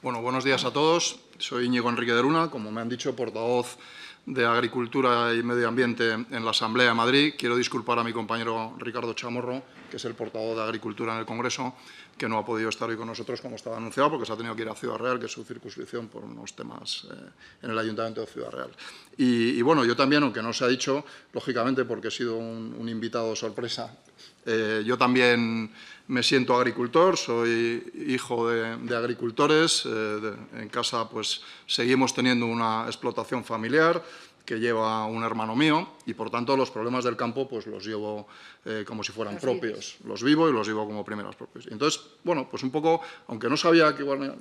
Bueno, buenos días a todos. Soy Íñigo Enrique de Luna, como me han dicho, portavoz de Agricultura y Medio Ambiente en la Asamblea de Madrid. Quiero disculpar a mi compañero Ricardo Chamorro, que es el portavoz de Agricultura en el Congreso, que no ha podido estar hoy con nosotros como estaba anunciado, porque se ha tenido que ir a Ciudad Real, que es su circunscripción, por unos temas en el Ayuntamiento de Ciudad Real. Y bueno, yo también, aunque no se ha dicho, lógicamente porque he sido un invitado sorpresa, yo también me siento agricultor, soy hijo de agricultores. En casa pues seguimos teniendo una explotación familiar que lleva un hermano mío y, por tanto, los problemas del campo pues los llevo como si fueran propios. Los vivo y los vivo como primeras propios. Entonces, bueno, pues un poco, aunque no sabía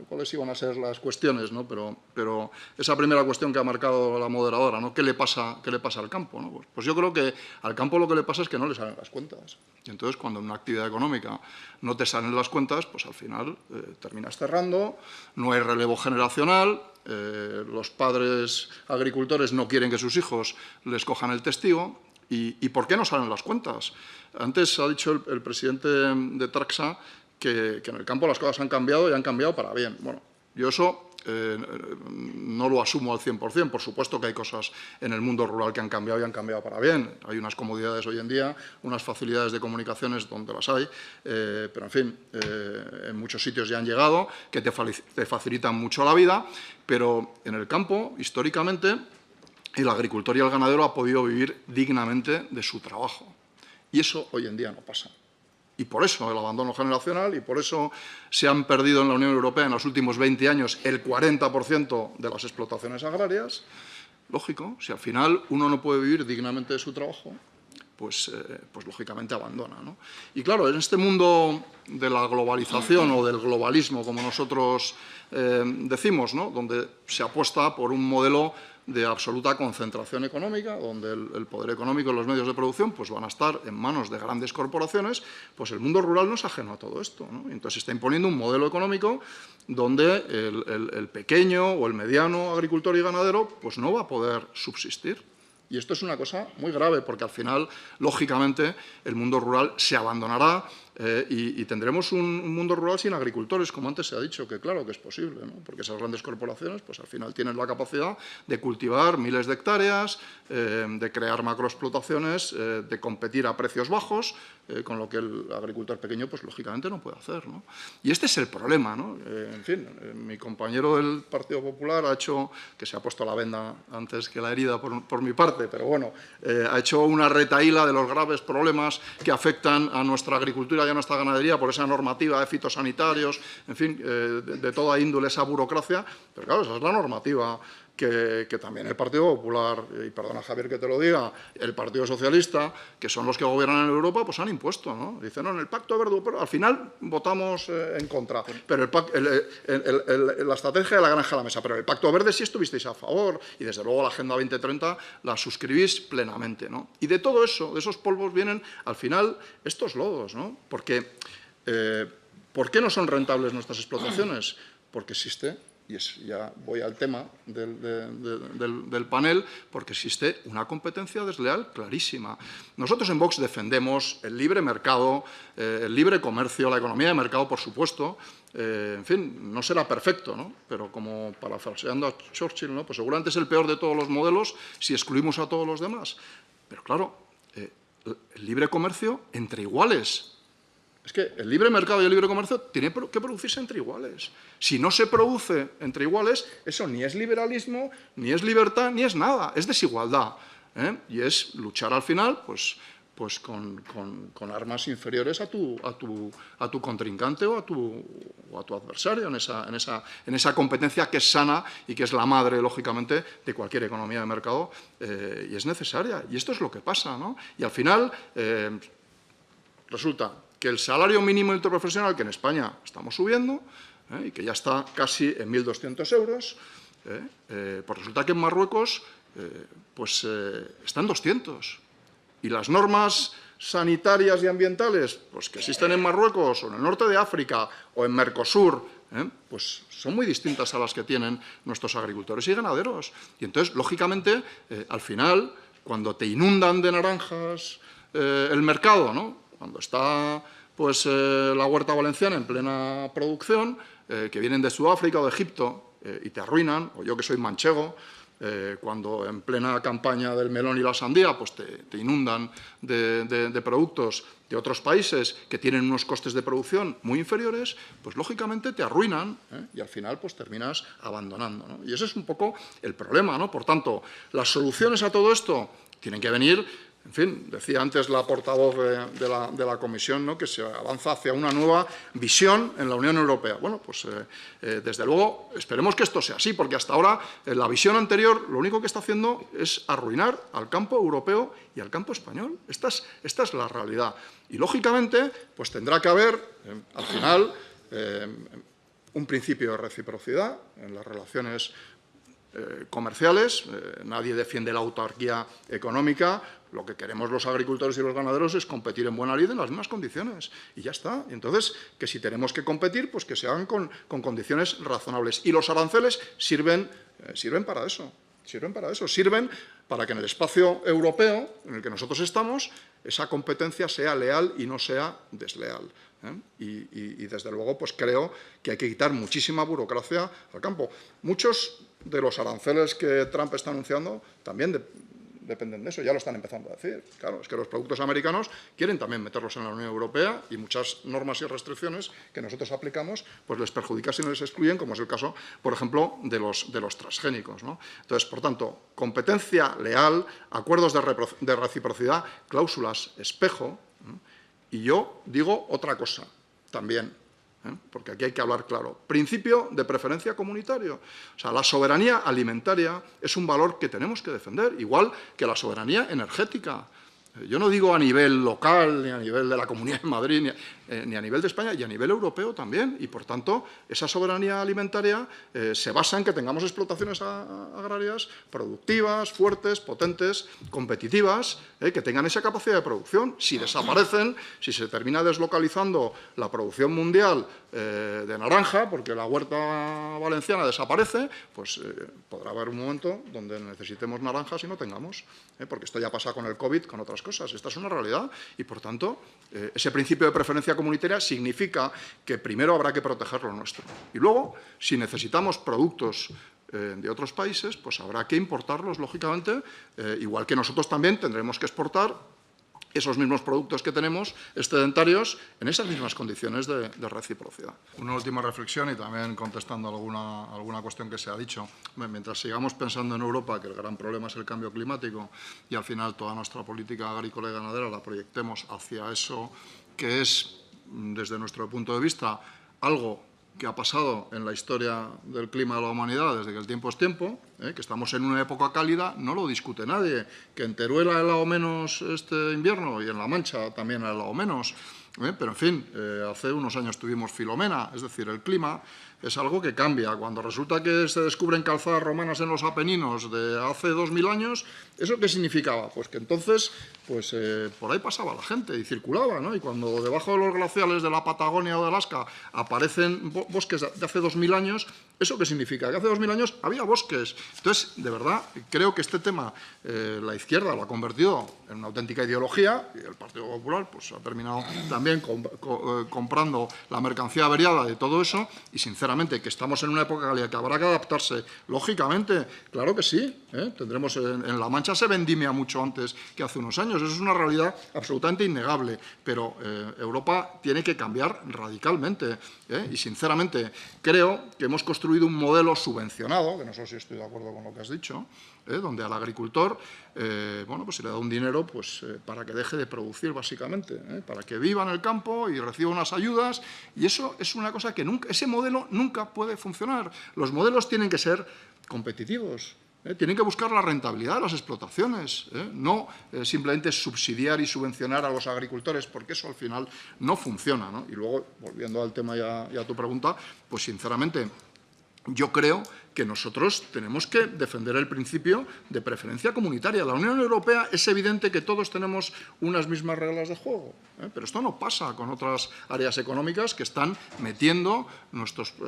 cuáles iban a ser las cuestiones, ¿no? pero esa primera cuestión que ha marcado la moderadora, ¿no? ¿Qué le pasa al campo? ¿No? Pues yo creo que al campo lo que le pasa es que no le salen las cuentas. Y entonces, cuando en una actividad económica no te salen las cuentas, pues al final terminas cerrando, no hay relevo generacional. Los padres agricultores no quieren que sus hijos les cojan el testigo. ¿Y por qué no salen las cuentas? Antes ha dicho el presidente de Traxa que en el campo las cosas han cambiado y han cambiado para bien. Bueno, yo eso no lo asumo al 100%. Por supuesto que hay cosas en el mundo rural que han cambiado y han cambiado para bien. Hay unas comodidades hoy en día, unas facilidades de comunicaciones donde las hay, pero en fin, en muchos sitios ya han llegado, que te facilitan mucho la vida, pero en el campo, históricamente, el agricultor y el ganadero ha podido vivir dignamente de su trabajo. Y eso hoy en día no pasa. Y por eso el abandono generacional, y por eso se han perdido en la Unión Europea en los últimos 20 años el 40% de las explotaciones agrarias. Lógico, si al final uno no puede vivir dignamente de su trabajo, pues lógicamente abandona, ¿no? Y claro, en este mundo de la globalización o del globalismo, como nosotros decimos, ¿no? Donde se apuesta por un modelo de absoluta concentración económica, donde el poder económico y los medios de producción pues van a estar en manos de grandes corporaciones, pues el mundo rural no es ajeno a todo esto, ¿no? Entonces se está imponiendo un modelo económico donde el pequeño o el mediano agricultor y ganadero pues no va a poder subsistir. Y esto es una cosa muy grave, porque al final, lógicamente, el mundo rural se abandonará y tendremos un mundo rural sin agricultores, como antes se ha dicho, que claro que es posible, ¿no? Porque esas grandes corporaciones, pues al final tienen la capacidad de cultivar miles de hectáreas, de crear macroexplotaciones, de competir a precios bajos, con lo que el agricultor pequeño, pues lógicamente no puede hacer, ¿no? Y este es el problema, ¿no? En fin, mi compañero del Partido Popular ha hecho, que se ha puesto la venda antes que la herida por mi parte, pero bueno, ha hecho una retahíla de los graves problemas que afectan a nuestra agricultura y a nuestra ganadería por esa normativa de fitosanitarios, en fin, de toda índole, esa burocracia. Pero claro, esa es la normativa que también el Partido Popular, y perdona Javier que te lo diga, el Partido Socialista, que son los que gobiernan en Europa, pues han impuesto, ¿no? Dicen, no, en el Pacto Verde Europeo, al final votamos en contra, pero la estrategia de la granja a la mesa, pero el Pacto Verde sí estuvisteis a favor, y desde luego la Agenda 2030 la suscribís plenamente, ¿no? Y de todo eso, de esos polvos, vienen al final estos lodos, ¿no? Porque, ¿por qué no son rentables nuestras explotaciones? Porque existe, y ya voy al tema del panel, porque existe una competencia desleal clarísima. Nosotros en Vox defendemos el libre mercado, el libre comercio, la economía de mercado, por supuesto. En fin, no será perfecto, ¿no? Pero como parafraseando a Churchill, ¿no? Pues seguramente es el peor de todos los modelos si excluimos a todos los demás. Pero claro, el libre comercio entre iguales. Es que el libre mercado y el libre comercio tiene que producirse entre iguales. Si no se produce entre iguales, eso ni es liberalismo, ni es libertad, ni es nada. Es desigualdad, ¿eh? Y es luchar al final pues con armas inferiores a tu contrincante o a tu adversario en esa competencia que es sana y que es la madre, lógicamente, de cualquier economía de mercado, y es necesaria. Y esto es lo que pasa, ¿no? Y al final resulta que el salario mínimo interprofesional, que en España estamos subiendo, y que ya está casi en 1.200 euros, pues resulta que en Marruecos está en 200. Y las normas sanitarias y ambientales pues, que existen en Marruecos o en el norte de África o en Mercosur, pues son muy distintas a las que tienen nuestros agricultores y ganaderos. Y entonces, lógicamente, al final, cuando te inundan de naranjas el mercado, ¿no? Cuando está pues la huerta valenciana en plena producción, que vienen de Sudáfrica o de Egipto y te arruinan, o yo que soy manchego, cuando en plena campaña del melón y la sandía pues te inundan de productos de otros países que tienen unos costes de producción muy inferiores, pues lógicamente te arruinan, y al final pues terminas abandonando, ¿no? Y ese es un poco el problema, ¿no? Por tanto, las soluciones a todo esto tienen que venir. En fin, decía antes la portavoz de la Comisión, ¿no?, que se avanza hacia una nueva visión en la Unión Europea. Bueno, pues desde luego esperemos que esto sea así, porque hasta ahora la visión anterior lo único que está haciendo es arruinar al campo europeo y al campo español. Esta es la realidad. Y lógicamente, pues tendrá que haber, al final, un principio de reciprocidad en las relaciones comerciales. Nadie defiende la autarquía económica. Lo que queremos los agricultores y los ganaderos es competir en buena lid en las mismas condiciones. Y ya está. Y entonces, que si tenemos que competir, pues que se hagan con condiciones razonables. Y los aranceles sirven para eso. Sirven para que en el espacio europeo en el que nosotros estamos, esa competencia sea leal y no sea desleal. Y desde luego, pues creo que hay que quitar muchísima burocracia al campo. Muchos de los aranceles que Trump está anunciando también dependen de eso, ya lo están empezando a decir. Claro, es que los productos americanos quieren también meterlos en la Unión Europea y muchas normas y restricciones que nosotros aplicamos pues les perjudican si no les excluyen, como es el caso, por ejemplo, de los transgénicos, ¿no? Entonces, por tanto, competencia leal, acuerdos de reciprocidad, cláusulas espejo, ¿no? Y yo digo otra cosa también, porque aquí hay que hablar claro. Principio de preferencia comunitario. O sea, la soberanía alimentaria es un valor que tenemos que defender, igual que la soberanía energética. Yo no digo a nivel local, ni a nivel de la Comunidad de Madrid, ni a nivel de España, y a nivel europeo también. Y, por tanto, esa soberanía alimentaria se basa en que tengamos explotaciones agrarias productivas, fuertes, potentes, competitivas, que tengan esa capacidad de producción. Si desaparecen, si se termina deslocalizando la producción mundial de naranja, porque la huerta valenciana desaparece, pues podrá haber un momento donde necesitemos naranjas y no tengamos, porque esto ya pasa con el COVID, con otras cosas. Esta es una realidad y, por tanto, ese principio de preferencia comunitaria significa que primero habrá que proteger lo nuestro. Y luego, si necesitamos productos de otros países, pues habrá que importarlos, lógicamente, igual que nosotros también tendremos que exportar esos mismos productos que tenemos excedentarios en esas mismas condiciones de reciprocidad. Una última reflexión y también contestando alguna cuestión que se ha dicho. Mientras sigamos pensando en Europa que el gran problema es el cambio climático y al final toda nuestra política agrícola y ganadera la proyectemos hacia eso que es, desde nuestro punto de vista, algo que ha pasado en la historia del clima de la humanidad desde que el tiempo es tiempo, que estamos en una época cálida, no lo discute nadie, que en Teruel ha helado menos este invierno y en La Mancha también ha helado menos, pero en fin, hace unos años tuvimos Filomena, es decir, el clima es algo que cambia. Cuando resulta que se descubren calzadas romanas en los Apeninos de hace 2000 años, ¿eso qué significaba? Pues que entonces pues, por ahí pasaba la gente y circulaba, ¿no? Y cuando debajo de los glaciales de la Patagonia o de Alaska aparecen bosques de hace 2000 años, ¿eso qué significa? Que hace 2000 años había bosques. Entonces, de verdad, creo que este tema la izquierda lo ha convertido en una auténtica ideología y el Partido Popular pues, ha terminado también comprando la mercancía averiada de todo eso y, sinceramente, que estamos en una época cálida que habrá que adaptarse, lógicamente, claro que sí, tendremos en La Mancha se vendimia mucho antes que hace unos años, eso es una realidad absolutamente innegable, pero Europa tiene que cambiar radicalmente, y sinceramente creo que hemos construido un modelo subvencionado, que no sé si estoy de acuerdo con lo que has dicho, donde al agricultor bueno, pues se le da un dinero pues, para que deje de producir, básicamente, para que viva en el campo y reciba unas ayudas, y eso es una cosa que nunca, ese modelo nunca puede funcionar. Los modelos tienen que ser competitivos, tienen que buscar la rentabilidad de las explotaciones, no simplemente subsidiar y subvencionar a los agricultores, porque eso al final no funciona, ¿no? Y luego, volviendo al tema y a tu pregunta, pues sinceramente yo creo que nosotros tenemos que defender el principio de preferencia comunitaria. La Unión Europea es evidente que todos tenemos unas mismas reglas de juego, pero esto no pasa con otras áreas económicas que están metiendo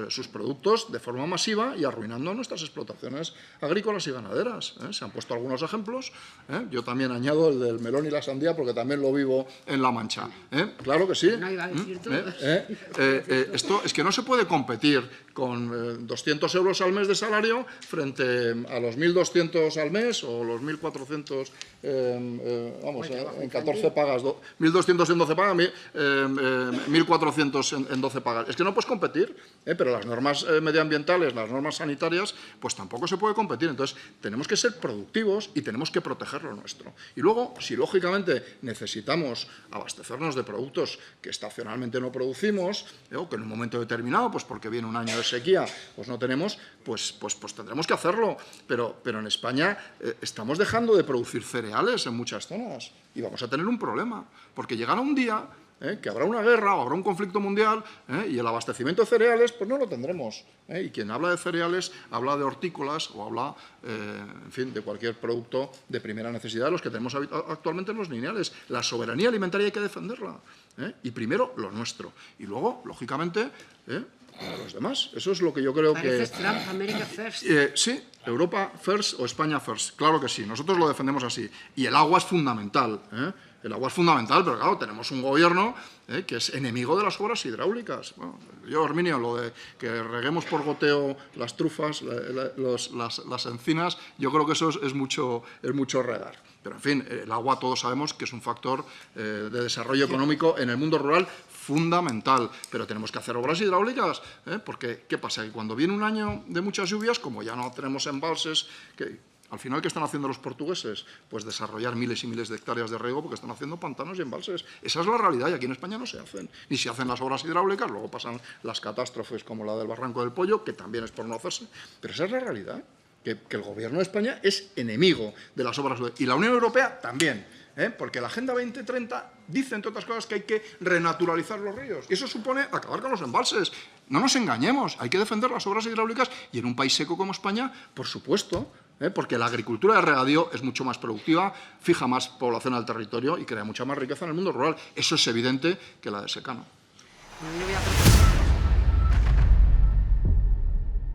sus productos de forma masiva y arruinando nuestras explotaciones agrícolas y ganaderas. Se han puesto algunos ejemplos. Yo también añado el del melón y la sandía porque también lo vivo en La Mancha. Claro que sí. No iba a decir todo. Esto es que no se puede competir con 200 euros al mes de salario frente a los 1.200 al mes o los 1.400, en 14 pagas, 1.200 en 12 pagas, 1.400 en 12 pagas. Es que no puedes competir, pero las normas medioambientales, las normas sanitarias, pues tampoco se puede competir. Entonces, tenemos que ser productivos y tenemos que proteger lo nuestro. Y luego, si lógicamente necesitamos abastecernos de productos que estacionalmente no producimos, o que en un momento determinado, pues porque viene un año de sequía, pues no tenemos, pues tendremos que hacerlo. Pero en España estamos dejando de producir cereales en muchas zonas y vamos a tener un problema, porque llegará un día que habrá una guerra o habrá un conflicto mundial y el abastecimiento de cereales pues no lo tendremos. Y quien habla de cereales habla de hortícolas o habla, en fin, de cualquier producto de primera necesidad de los que tenemos actualmente en los lineales. La soberanía alimentaria hay que defenderla. Y primero lo nuestro. Y luego, lógicamente, a los demás. Eso es lo que yo creo Pareces que... Trump, America First. Sí, Europa First o España First. Claro que sí, nosotros lo defendemos así. Y el agua es fundamental. El agua es fundamental, pero claro, tenemos un gobierno que es enemigo de las obras hidráulicas. Bueno, yo, Herminio, lo de que reguemos por goteo las trufas, las encinas, yo creo que eso es mucho regar. Pero, en fin, el agua todos sabemos que es un factor de desarrollo económico en el mundo rural fundamental. Pero tenemos que hacer obras hidráulicas, porque, ¿qué pasa? Que cuando viene un año de muchas lluvias, como ya no tenemos embalses, al final, ¿qué están haciendo los portugueses? Pues desarrollar miles y miles de hectáreas de riego porque están haciendo pantanos y embalses. Esa es la realidad y aquí en España no se hacen. Ni se hacen las obras hidráulicas, luego pasan las catástrofes como la del Barranco del Pollo, que también es por no hacerse. Pero esa es la realidad, que el gobierno de España es enemigo de las obras. Y la Unión Europea también, porque la Agenda 2030 dice, entre otras cosas, que hay que renaturalizar los ríos. Y eso supone acabar con los embalses. No nos engañemos, hay que defender las obras hidráulicas y en un país seco como España, por supuesto, porque la agricultura de regadío es mucho más productiva, fija más población al territorio y crea mucha más riqueza en el mundo rural. Eso es evidente que la de secano. No le voy a